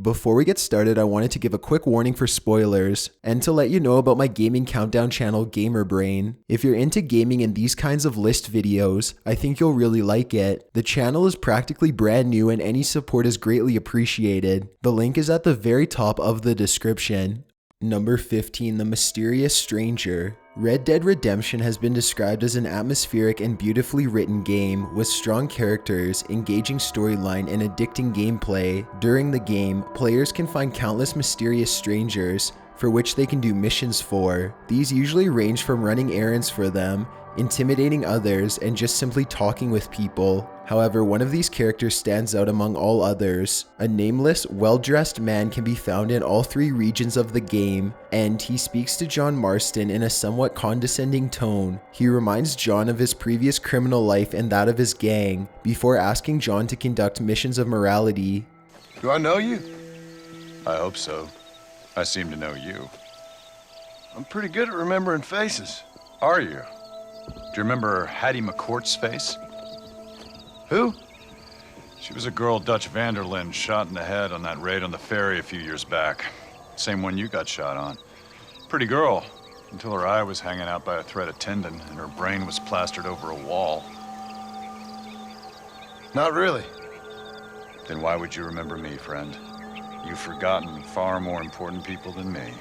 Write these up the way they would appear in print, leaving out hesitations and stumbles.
Before we get started, I wanted to give a quick warning for spoilers, and to let you know about my gaming countdown channel Gamer Brain. If you're into gaming and these kinds of list videos, I think you'll really like it. The channel is practically brand new and any support is greatly appreciated. The link is at the very top of the description. Number 15, The Mysterious Stranger. Red Dead Redemption has been described as an atmospheric and beautifully written game with strong characters, engaging storyline, and addicting gameplay. During the game, players can find countless mysterious strangers for which they can do missions for. These usually range from running errands for them, intimidating others, and just simply talking with people. However, one of these characters stands out among all others. A nameless, well-dressed man can be found in all three regions of the game, and he speaks to John Marston in a somewhat condescending tone. He reminds John of his previous criminal life and that of his gang, before asking John to conduct missions of morality. Do I know you? I hope so. I seem to know you. I'm pretty good at remembering faces. Are you? Do you remember Hattie McCourt's face? Who? She was a girl Dutch Vanderlyn shot in the head on that raid on the ferry a few years back. Same one you got shot on. Pretty girl, until her eye was hanging out by a thread of tendon and her brain was plastered over a wall. Not really. Then why would you remember me, friend? You've forgotten far more important people than me.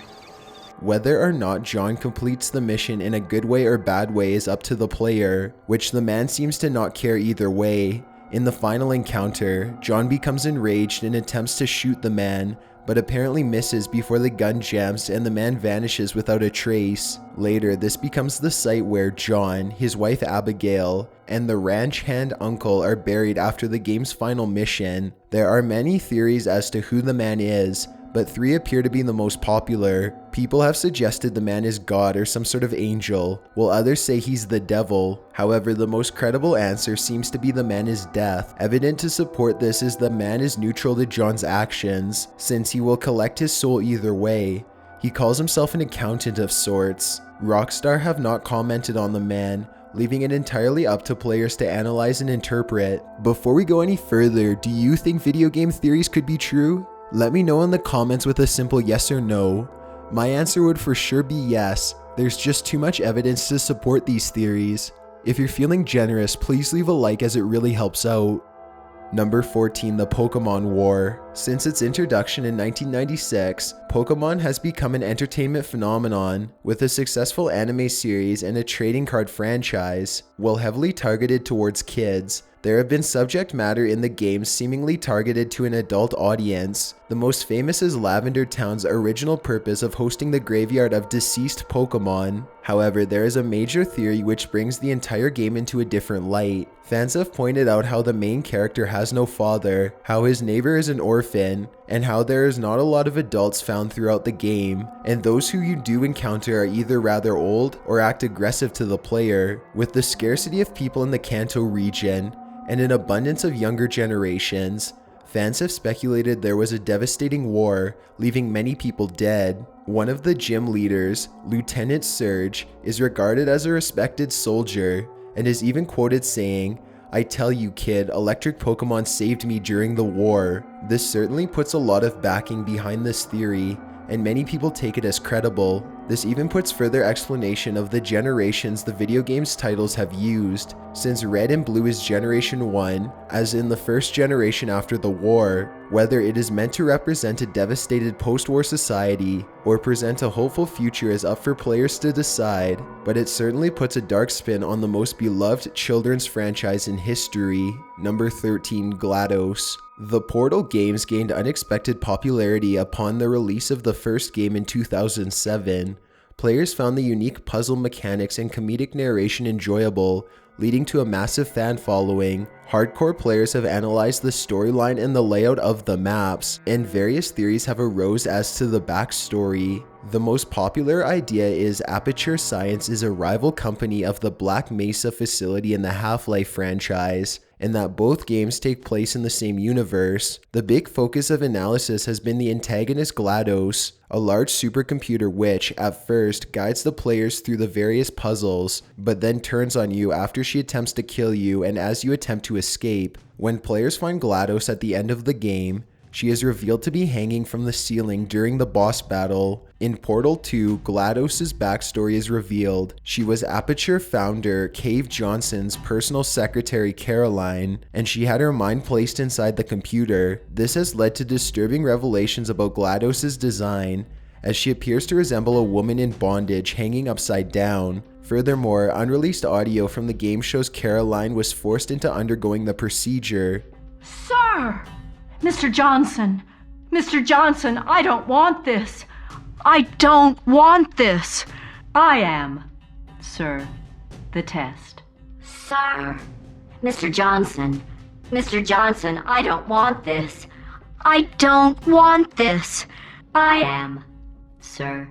Whether or not John completes the mission in a good way or bad way is up to the player, which the man seems to not care either way. In the final encounter, John becomes enraged and attempts to shoot the man, but apparently misses before the gun jams and the man vanishes without a trace. Later, this becomes the site where John, his wife Abigail, and the ranch hand uncle are buried after the game's final mission. There are many theories as to who the man is, but three appear to be the most popular. People have suggested the man is God or some sort of angel, while others say he's the devil. However, the most credible answer seems to be the man is Death. Evident to support this is the man is neutral to John's actions, since he will collect his soul either way. He calls himself an accountant of sorts. Rockstar have not commented on the man, leaving it entirely up to players to analyze and interpret. Before we go any further, do you think video game theories could be true? Let me know in the comments with a simple yes or no. My answer would for sure be yes. There's just too much evidence to support these theories. If you're feeling generous, please leave a like as it really helps out. Number 14, The Pokémon War. Since its introduction in 1996, Pokémon has become an entertainment phenomenon, with a successful anime series and a trading card franchise. While heavily targeted towards kids, there have been subject matter in the game seemingly targeted to an adult audience. The most famous is Lavender Town's original purpose of hosting the graveyard of deceased Pokemon. However, there is a major theory which brings the entire game into a different light. Fans have pointed out how the main character has no father, how his neighbor is an orphan, and how there is not a lot of adults found throughout the game, and those who you do encounter are either rather old or act aggressive to the player. With the scarcity of people in the Kanto region, and an abundance of younger generations, fans have speculated there was a devastating war, leaving many people dead. One of the gym leaders, Lieutenant Surge, is regarded as a respected soldier, and is even quoted saying, "I tell you kid, electric Pokemon saved me during the war." This certainly puts a lot of backing behind this theory, and many people take it as credible. This even puts further explanation of the generations the video game's titles have used, since Red and Blue is Generation 1, as in the first generation after the war. Whether it is meant to represent a devastated post-war society, or present a hopeful future is up for players to decide, but it certainly puts a dark spin on the most beloved children's franchise in history. Number 13, Glados. The Portal games gained unexpected popularity upon the release of the first game in 2007. Players found the unique puzzle mechanics and comedic narration enjoyable, leading to a massive fan following. Hardcore players have analyzed the storyline and the layout of the maps, and various theories have arose as to the backstory. The most popular idea is Aperture Science is a rival company of the Black Mesa facility in the Half-Life franchise, and that both games take place in the same universe. The big focus of analysis has been the antagonist Glados, a large supercomputer which, at first, guides the players through the various puzzles, but then turns on you after she attempts to kill you and as you attempt to escape. When players find Glados at the end of the game, She is revealed to be hanging from the ceiling during the boss battle. In Portal 2, Glados' backstory is revealed. She was Aperture founder Cave Johnson's personal secretary Caroline, and she had her mind placed inside the computer. This has led to disturbing revelations about Glados' design, as she appears to resemble a woman in bondage hanging upside down. Furthermore, unreleased audio from the game shows Caroline was forced into undergoing the procedure. Sir! Mr. Johnson! Mr. Johnson, I don't want this! I don't want this! I am, sir, the test. Sir! Mr. Johnson! Mr. Johnson, I don't want this! I don't want this! I am, sir,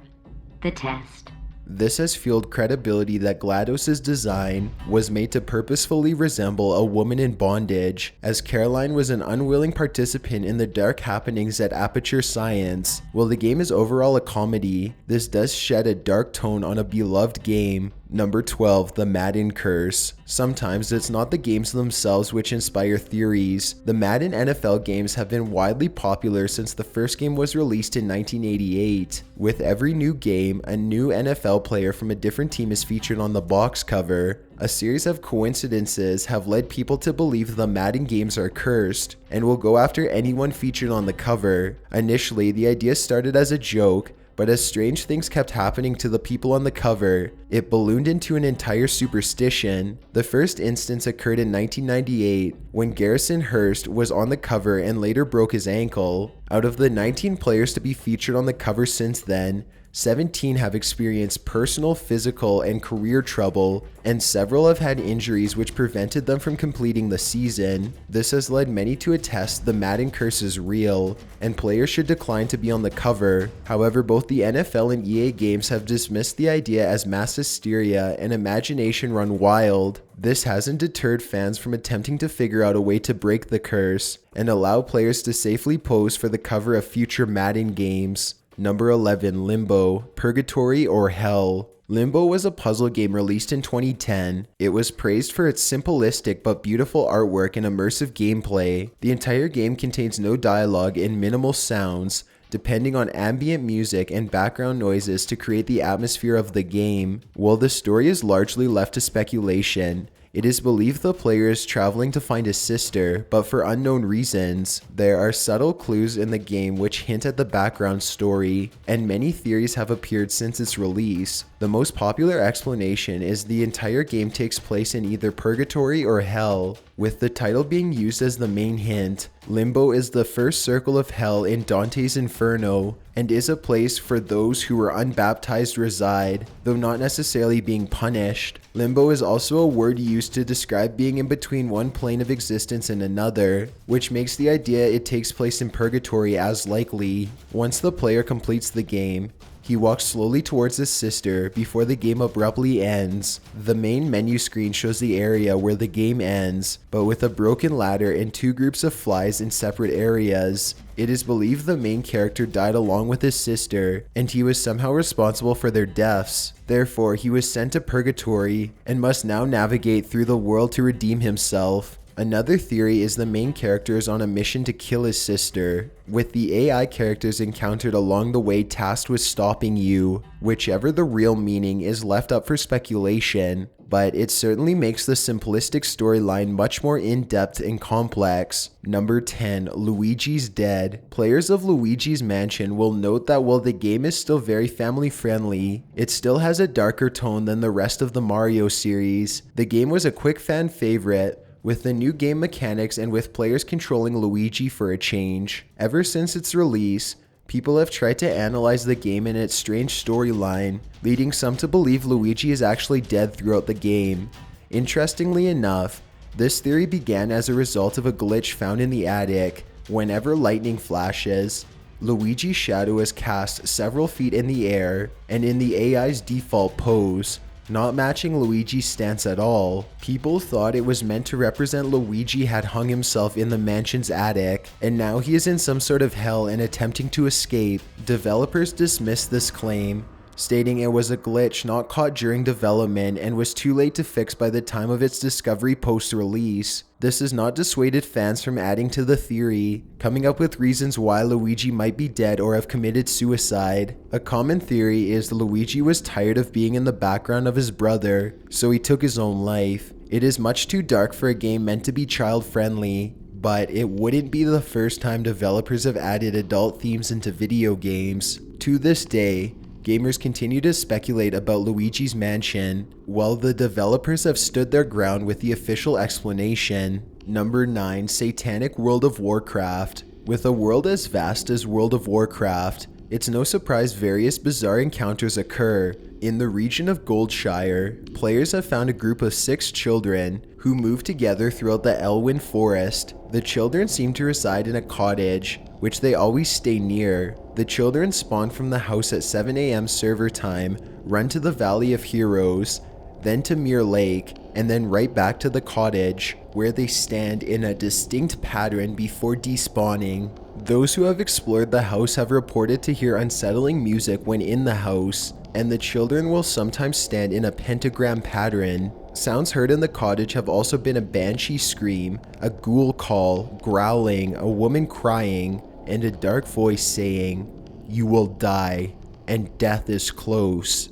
the test. This has fueled credibility that Glados' design was made to purposefully resemble a woman in bondage, as Caroline was an unwilling participant in the dark happenings at Aperture Science. While the game is overall a comedy, this does shed a dark tone on a beloved game. Number 12, the Madden curse. Sometimes it's not the games themselves which inspire theories. The Madden NFL games have been widely popular since the first game was released in 1988. With every new game, a new NFL player from a different team is featured on the box cover. A series of coincidences have led people to believe the Madden games are cursed and will go after anyone featured on the cover. Initially, the idea started as a joke, but as strange things kept happening to the people on the cover, it ballooned into an entire superstition. The first instance occurred in 1998 when Garrison Hurst was on the cover and later broke his ankle. Out of the 19 players to be featured on the cover since then, 17 have experienced personal, physical, and career trouble, and several have had injuries which prevented them from completing the season. This has led many to attest the Madden curse is real, and players should decline to be on the cover. However, both the NFL and EA games have dismissed the idea as mass hysteria and imagination run wild. This hasn't deterred fans from attempting to figure out a way to break the curse and allow players to safely pose for the cover of future Madden games. Number 11, Limbo, Purgatory or Hell. Limbo was a puzzle game released in 2010. It was praised for its simplistic but beautiful artwork and immersive gameplay. The entire game contains no dialogue and minimal sounds, depending on ambient music and background noises to create the atmosphere of the game. While the story is largely left to speculation, it is believed the player is traveling to find his sister, but for unknown reasons. There are subtle clues in the game which hint at the background story, and many theories have appeared since its release. The most popular explanation is the entire game takes place in either Purgatory or Hell, with the title being used as the main hint. Limbo is the first circle of hell in Dante's Inferno, and is a place for those who were unbaptized reside, though not necessarily being punished. Limbo is also a word used to describe being in between one plane of existence and another, which makes the idea it takes place in Purgatory as likely. Once the player completes the game, he walks slowly towards his sister before the game abruptly ends. The main menu screen shows the area where the game ends, but with a broken ladder and two groups of flies in separate areas. It is believed the main character died along with his sister, and he was somehow responsible for their deaths. Therefore, he was sent to Purgatory and must now navigate through the world to redeem himself. Another theory is the main character is on a mission to kill his sister, with the AI characters encountered along the way tasked with stopping you. Whichever the real meaning is left up for speculation, but it certainly makes the simplistic storyline much more in-depth and complex. Number 10, Luigi's Dead. Players of Luigi's Mansion will note that while the game is still very family-friendly, it still has a darker tone than the rest of the Mario series. The game was a quick fan favorite, with the new game mechanics and with players controlling Luigi for a change. Ever since its release, people have tried to analyze the game and its strange storyline, leading some to believe Luigi is actually dead throughout the game. Interestingly enough, this theory began as a result of a glitch found in the attic. Whenever lightning flashes, Luigi's shadow is cast several feet in the air and in the AI's default pose, not matching Luigi's stance at all. People thought it was meant to represent Luigi had hung himself in the mansion's attic, and now he is in some sort of hell and attempting to escape. Developers dismissed this claim, stating it was a glitch not caught during development and was too late to fix by the time of its discovery post-release. This has not dissuaded fans from adding to the theory, coming up with reasons why Luigi might be dead or have committed suicide. A common theory is Luigi was tired of being in the background of his brother, so he took his own life. It is much too dark for a game meant to be child-friendly, but it wouldn't be the first time developers have added adult themes into video games. To this day, gamers continue to speculate about Luigi's Mansion, while the developers have stood their ground with the official explanation. Number 9. Satanic World of Warcraft. With a world as vast as World of Warcraft, it's no surprise various bizarre encounters occur. In the region of Goldshire, players have found a group of 6 children who move together throughout the Elwyn Forest. The children seem to reside in a cottage, which they always stay near. The children spawn from the house at 7 AM server time, run to the Valley of Heroes, then to Mirror Lake, and then right back to the cottage, where they stand in a distinct pattern before despawning. Those who have explored the house have reported to hear unsettling music when in the house, and the children will sometimes stand in a pentagram pattern. Sounds heard in the cottage have also been a banshee scream, a ghoul call, growling, a woman crying, and a dark voice saying, "You will die, and death is close."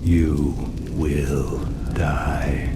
You will die.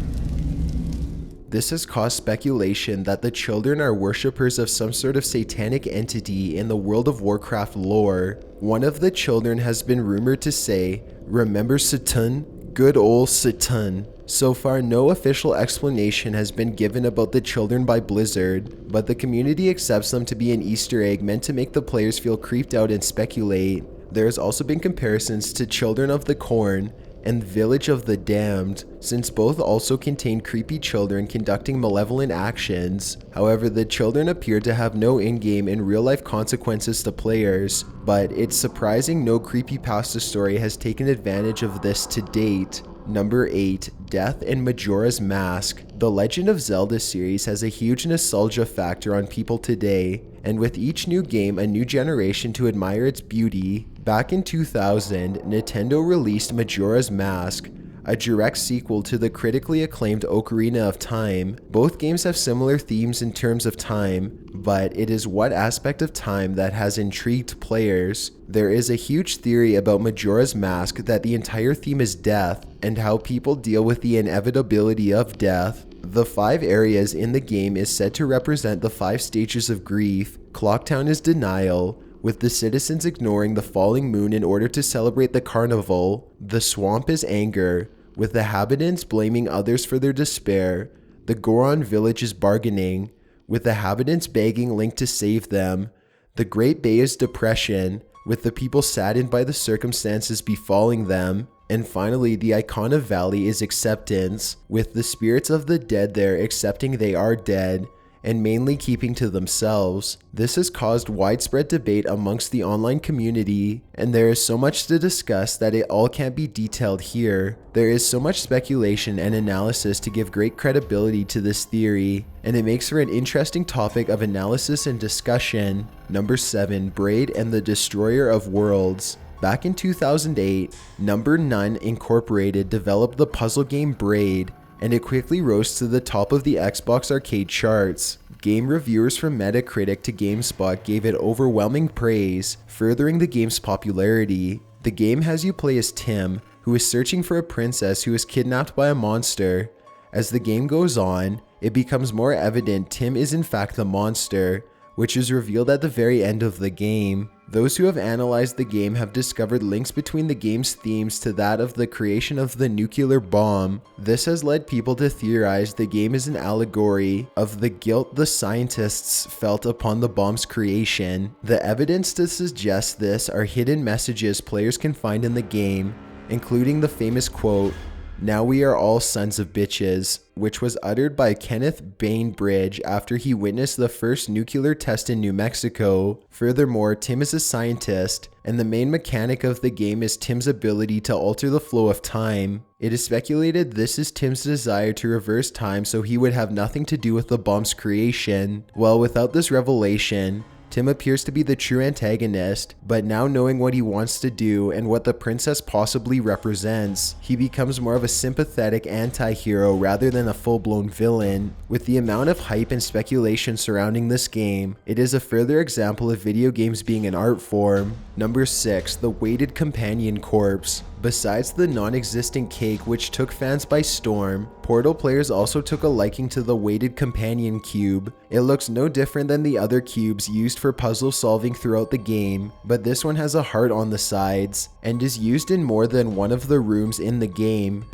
This has caused speculation that the children are worshippers of some sort of satanic entity in the World of Warcraft lore. One of the children has been rumored to say, "Remember Satan? Good old Satan." So far, no official explanation has been given about the children by Blizzard, but the community accepts them to be an Easter egg meant to make the players feel creeped out and speculate. There has also been comparisons to Children of the Corn and Village of the Damned, since both also contain creepy children conducting malevolent actions. However, the children appear to have no in-game and real-life consequences to players, but it's surprising no creepypasta story has taken advantage of this to date. Number 8. Death and Majora's Mask. The Legend of Zelda series has a huge nostalgia factor on people today, and with each new game a new generation to admire its beauty. Back in 2000, Nintendo released Majora's Mask, a direct sequel to the critically acclaimed Ocarina of Time. Both games have similar themes in terms of time, but it is what aspect of time that has intrigued players. There is a huge theory about Majora's Mask that the entire theme is death, and how people deal with the inevitability of death. The 5 areas in the game is said to represent the 5 stages of grief. Clocktown is denial, with the citizens ignoring the falling moon in order to celebrate the carnival. The swamp is anger, with the inhabitants blaming others for their despair. The Goron village is bargaining, with the inhabitants begging Link to save them. The Great Bay is depression, with the people saddened by the circumstances befalling them. And finally, the Icona Valley is acceptance, with the spirits of the dead there accepting they are dead, and mainly keeping to themselves. This has caused widespread debate amongst the online community, and there is so much to discuss that it all can't be detailed here. There is so much speculation and analysis to give great credibility to this theory, and it makes for an interesting topic of analysis and discussion. Number 7. Braid and the Destroyer of Worlds. Back in 2008, Number 9 Incorporated developed the puzzle game Braid, and it quickly rose to the top of the Xbox arcade charts. Game reviewers from Metacritic to GameSpot gave it overwhelming praise, furthering the game's popularity. The game has you play as Tim, who is searching for a princess who is kidnapped by a monster. As the game goes on, it becomes more evident Tim is in fact the monster, which is revealed at the very end of the game. Those who have analyzed the game have discovered links between the game's themes to that of the creation of the nuclear bomb. This has led people to theorize the game is an allegory of the guilt the scientists felt upon the bomb's creation. The evidence to suggest this are hidden messages players can find in the game, including the famous quote, "Now we are all sons of bitches," which was uttered by Kenneth Bainbridge after he witnessed the first nuclear test in New Mexico. Furthermore, Tim is a scientist, and the main mechanic of the game is Tim's ability to alter the flow of time. It is speculated this is Tim's desire to reverse time so he would have nothing to do with the bomb's creation. Well, without this revelation, Tim appears to be the true antagonist, but now knowing what he wants to do and what the princess possibly represents, he becomes more of a sympathetic anti-hero rather than a full-blown villain. With the amount of hype and speculation surrounding this game, it is a further example of video games being an art form. Number 6, the weighted companion corpse. Besides the non-existent cake which took fans by storm, Portal players also took a liking to the weighted companion cube. It looks no different than the other cubes used for puzzle solving throughout the game, but this one has a heart on the sides, and is used in more than one of the rooms in the game.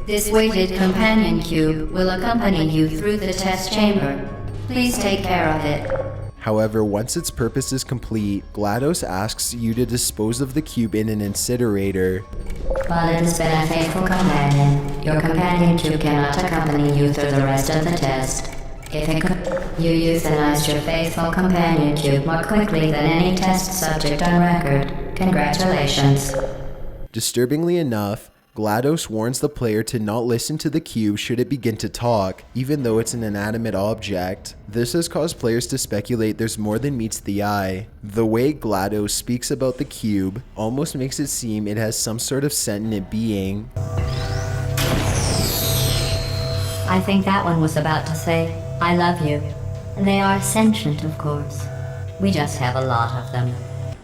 This weighted companion cube will accompany you through the test chamber. Please take care of it. However, once its purpose is complete, Glados asks you to dispose of the cube in an incinerator. While it has been a faithful companion, your companion cube cannot accompany you through the rest of the test. If you euthanized your faithful companion cube more quickly than any test subject on record. Congratulations. Disturbingly enough, Glados warns the player to not listen to the cube should it begin to talk, even though it's an inanimate object. This has caused players to speculate there's more than meets the eye. The way Glados speaks about the cube almost makes it seem it has some sort of sentient being. I think that one was about to say, I love you. They are sentient, of course. We just have a lot of them.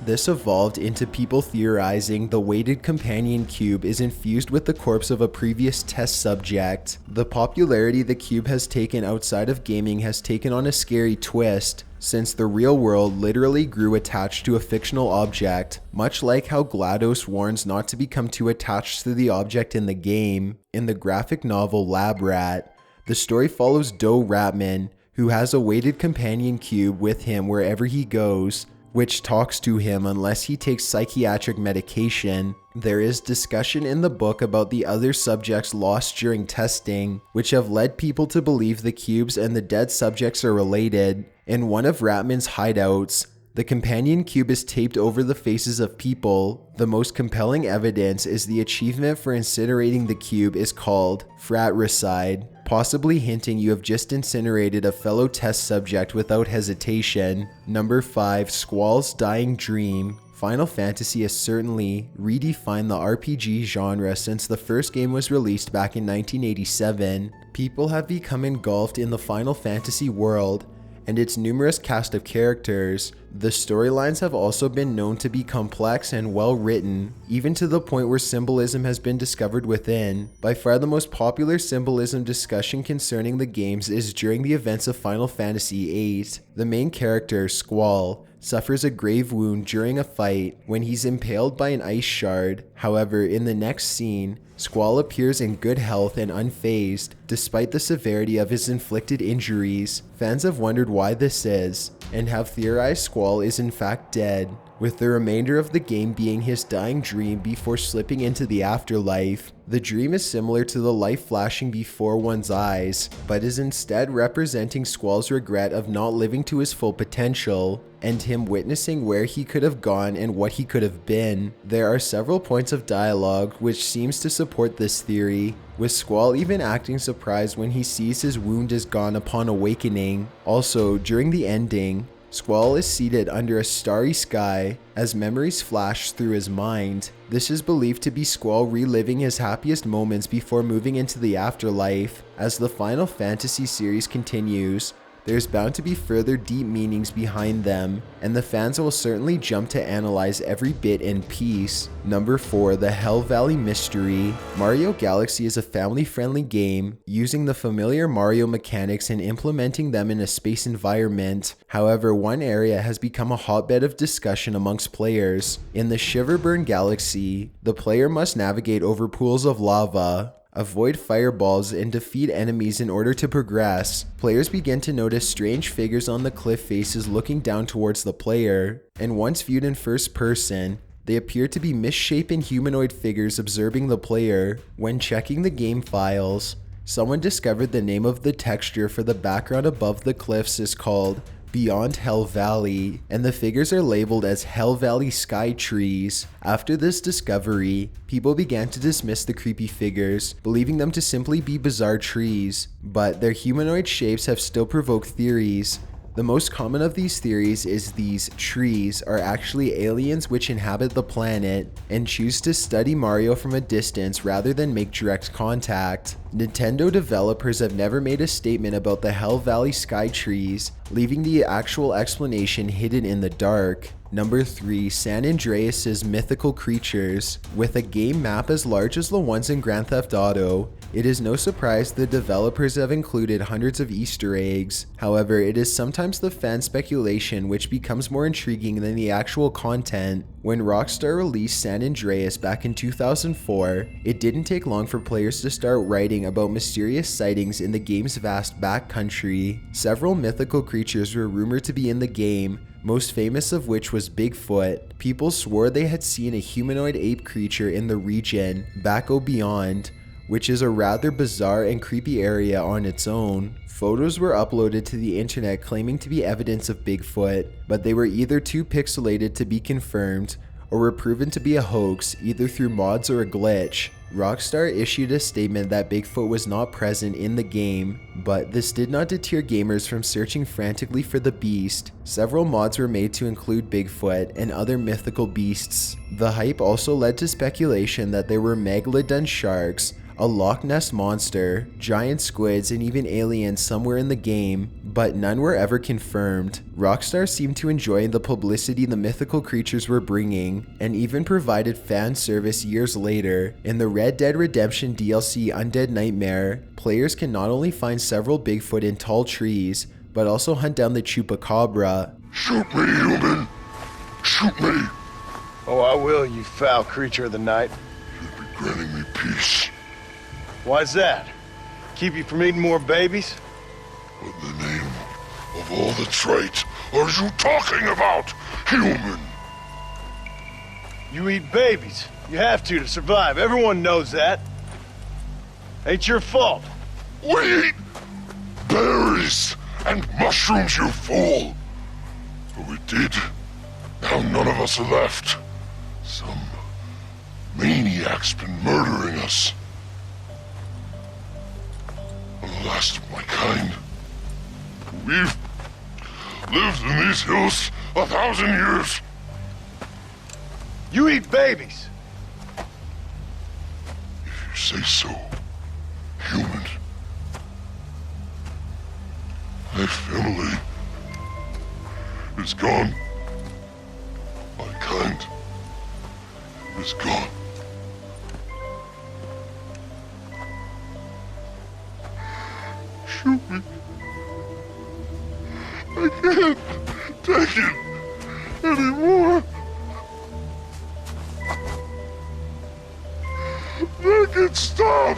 This evolved into people theorizing the weighted companion cube is infused with the corpse of a previous test subject. The popularity the cube has taken outside of gaming has taken on a scary twist, since the real world literally grew attached to a fictional object, much like how Glados warns not to become too attached to the object in the game. In the graphic novel Lab Rat, the story follows Doe Ratman, who has a weighted companion cube with him wherever he goes, which talks to him unless he takes psychiatric medication. There is discussion in the book about the other subjects lost during testing, which have led people to believe the cubes and the dead subjects are related. In one of Ratman's hideouts, the companion cube is taped over the faces of people. The most compelling evidence is the achievement for incinerating the cube is called fratricide, possibly hinting you have just incinerated a fellow test subject without hesitation. Number 5, Squall's Dying Dream. Final Fantasy has certainly redefined the RPG genre since the first game was released back in 1987. People have become engulfed in the Final Fantasy world and its numerous cast of characters. The storylines have also been known to be complex and well written, even to the point where symbolism has been discovered within. By far the most popular symbolism discussion concerning the games is during the events of Final Fantasy VIII. The main character, Squall, suffers a grave wound during a fight when he's impaled by an ice shard. However, in the next scene, Squall appears in good health and unfazed, despite the severity of his inflicted injuries. Fans have wondered why this is, and have theorized Squall is in fact dead, with the remainder of the game being his dying dream before slipping into the afterlife. The dream is similar to the life flashing before one's eyes, but is instead representing Squall's regret of not living to his full potential, and him witnessing where he could have gone and what he could have been. There are several points of dialogue which seems to support this theory, with Squall even acting surprised when he sees his wound is gone upon awakening. Also, during the ending, Squall is seated under a starry sky as memories flash through his mind. This is believed to be Squall reliving his happiest moments before moving into the afterlife. As the Final Fantasy series continues, there's bound to be further deep meanings behind them, and the fans will certainly jump to analyze every bit in piece. Number 4, the Hell Valley Mystery. Mario Galaxy is a family-friendly game, using the familiar Mario mechanics and implementing them in a space environment. However, one area has become a hotbed of discussion amongst players. In the Shiverburn Galaxy, the player must navigate over pools of lava, avoid fireballs, and defeat enemies in order to progress. Players begin to notice strange figures on the cliff faces looking down towards the player, and once viewed in first person, they appear to be misshapen humanoid figures observing the player. When checking the game files, someone discovered the name of the texture for the background above the cliffs is called Beyond Hell Valley, and the figures are labeled as Hell Valley Sky Trees. After this discovery, people began to dismiss the creepy figures, believing them to simply be bizarre trees, but their humanoid shapes have still provoked theories. The most common of these theories is these trees are actually aliens which inhabit the planet and choose to study Mario from a distance rather than make direct contact. Nintendo developers have never made a statement about the Hell Valley Sky trees, leaving the actual explanation hidden in the dark. Number 3, San Andreas' mythical creatures. With a game map as large as the ones in Grand Theft Auto, it is no surprise the developers have included hundreds of Easter eggs. However, it is sometimes the fan speculation which becomes more intriguing than the actual content. When Rockstar released San Andreas back in 2004, it didn't take long for players to start writing about mysterious sightings in the game's vast backcountry. Several mythical creatures were rumored to be in the game, most famous of which was Bigfoot. People swore they had seen a humanoid ape creature in the region, Backo Beyond, which is a rather bizarre and creepy area on its own. Photos were uploaded to the internet claiming to be evidence of Bigfoot, but they were either too pixelated to be confirmed or were proven to be a hoax either through mods or a glitch. Rockstar issued a statement that Bigfoot was not present in the game, but this did not deter gamers from searching frantically for the beast. Several mods were made to include Bigfoot and other mythical beasts. The hype also led to speculation that there were megalodon sharks, a Loch Ness monster, giant squids, and even aliens somewhere in the game, but none were ever confirmed. Rockstar seemed to enjoy the publicity the mythical creatures were bringing, and even provided fan service years later. In the Red Dead Redemption DLC Undead Nightmare, players can not only find several Bigfoot in tall trees, but also hunt down the Chupacabra. Shoot me, human! Shoot me! Oh, I will, you foul creature of the night. You'd be granting me peace. Why's that? Keep you from eating more babies? What in the name of all the traits are you talking about, human? You eat babies. You have to survive. Everyone knows that. Ain't your fault. We eat berries and mushrooms, you fool! But we did. Now none of us are left. Some maniac's been murdering us. I'm the last of my kind. We've lived in these hills 1,000 years. You eat babies. If you say so, human. My family is gone. My kind is gone. Shoot me. I can't take it anymore. Make it stop.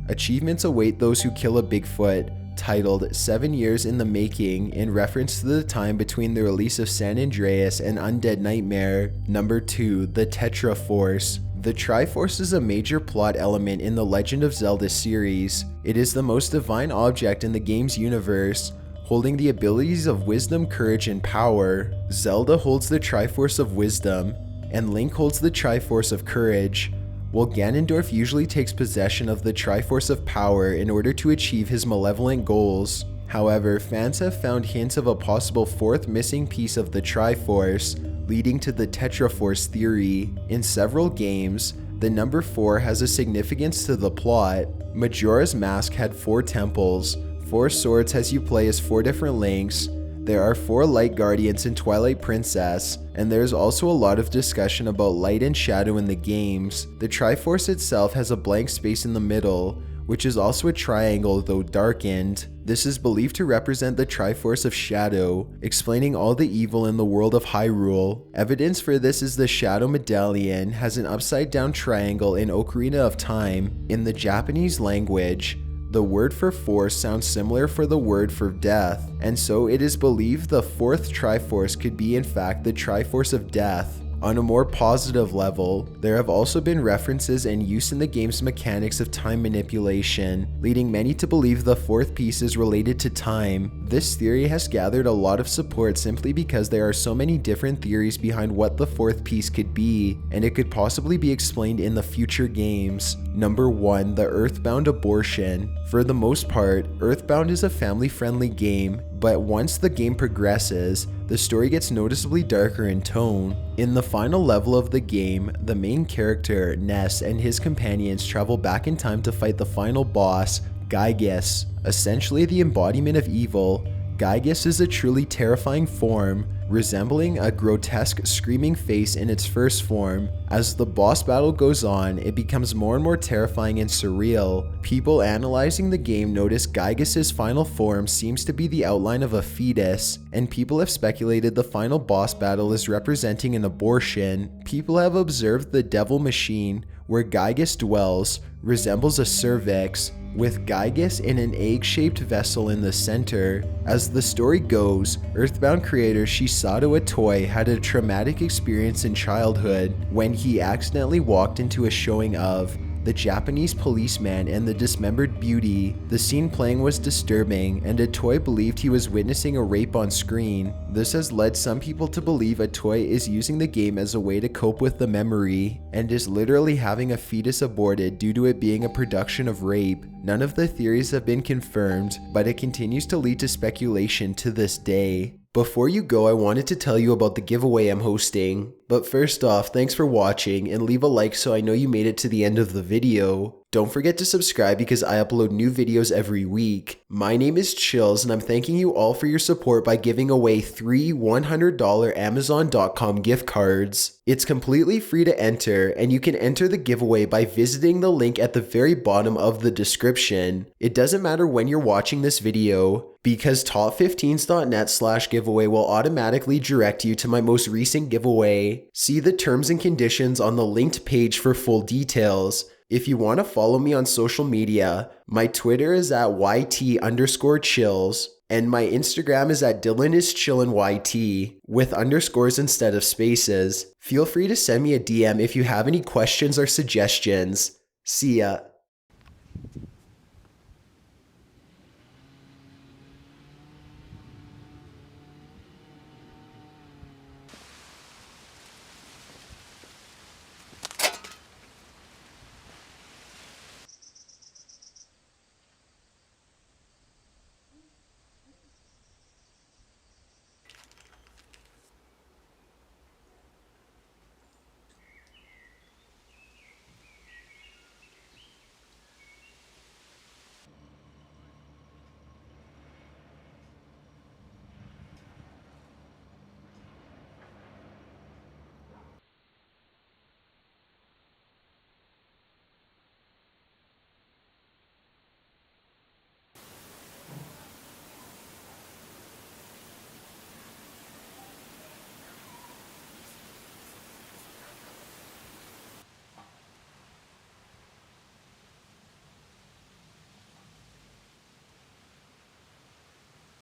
Achievements await those who kill a Bigfoot, titled 7 Years in the Making, in reference to the time between the release of San Andreas and Undead Nightmare. Number 2, the Tetraforce. The Triforce is a major plot element in the Legend of Zelda series. It is the most divine object in the game's universe, holding the abilities of wisdom, courage, and power. Zelda holds the Triforce of wisdom, and Link holds the Triforce of courage, while Ganondorf usually takes possession of the Triforce of power in order to achieve his malevolent goals. However, fans have found hints of a possible fourth missing piece of the Triforce, leading to the Tetraforce theory. In several games, the number 4 has a significance to the plot. Majora's Mask had 4 temples, 4 swords as you play as 4 different Links, there are 4 Light Guardians in Twilight Princess, and there is also a lot of discussion about light and shadow in the games. The Triforce itself has a blank space in the middle, which is also a triangle though darkened. This is believed to represent the Triforce of Shadow, explaining all the evil in the world of Hyrule. Evidence for this is the Shadow Medallion has an upside down triangle in Ocarina of Time. In the Japanese language, the word for force sounds similar for the word for death, and so it is believed the 4th Triforce could be in fact the Triforce of Death. On a more positive level, there have also been references and use in the game's mechanics of time manipulation, leading many to believe the fourth piece is related to time. This theory has gathered a lot of support simply because there are so many different theories behind what the fourth piece could be, and it could possibly be explained in the future games. Number 1, the Earthbound abortion. For the most part, Earthbound is a family-friendly game, but once the game progresses, the story gets noticeably darker in tone. In the final level of the game, the main character, Ness, and his companions travel back in time to fight the final boss, Giygas, essentially the embodiment of evil. Giygas is a truly terrifying form, resembling a grotesque screaming face in its first form. As the boss battle goes on, it becomes more and more terrifying and surreal. People analyzing the game notice Giygas' final form seems to be the outline of a fetus, and people have speculated the final boss battle is representing an abortion. People have observed the devil machine, where Giygas dwells, resembles a cervix, with Giygas in an egg-shaped vessel in the center. As the story goes, Earthbound creator Shisato Itoi had a traumatic experience in childhood when he accidentally walked into a showing of The Japanese Policeman and the Dismembered Beauty. The scene playing was disturbing, and Itoi believed he was witnessing a rape on screen. This has led some people to believe Itoi is using the game as a way to cope with the memory, and is literally having a fetus aborted due to it being a production of rape. None of the theories have been confirmed, but it continues to lead to speculation to this day. Before you go, I wanted to tell you about the giveaway I'm hosting. But first off, thanks for watching, and leave a like so I know you made it to the end of the video. Don't forget to subscribe because I upload new videos every week. My name is Chills, and I'm thanking you all for your support by giving away 3 $100 Amazon.com gift cards. It's completely free to enter, and you can enter the giveaway by visiting the link at the very bottom of the description. It doesn't matter when you're watching this video, because top15s.net/giveaway will automatically direct you to my most recent giveaway. See the terms and conditions on the linked page for full details. If you want to follow me on social media, my Twitter is at YT_chills, and my Instagram is at DylanIsChillinYT, with underscores instead of spaces. Feel free to send me a DM if you have any questions or suggestions. See ya.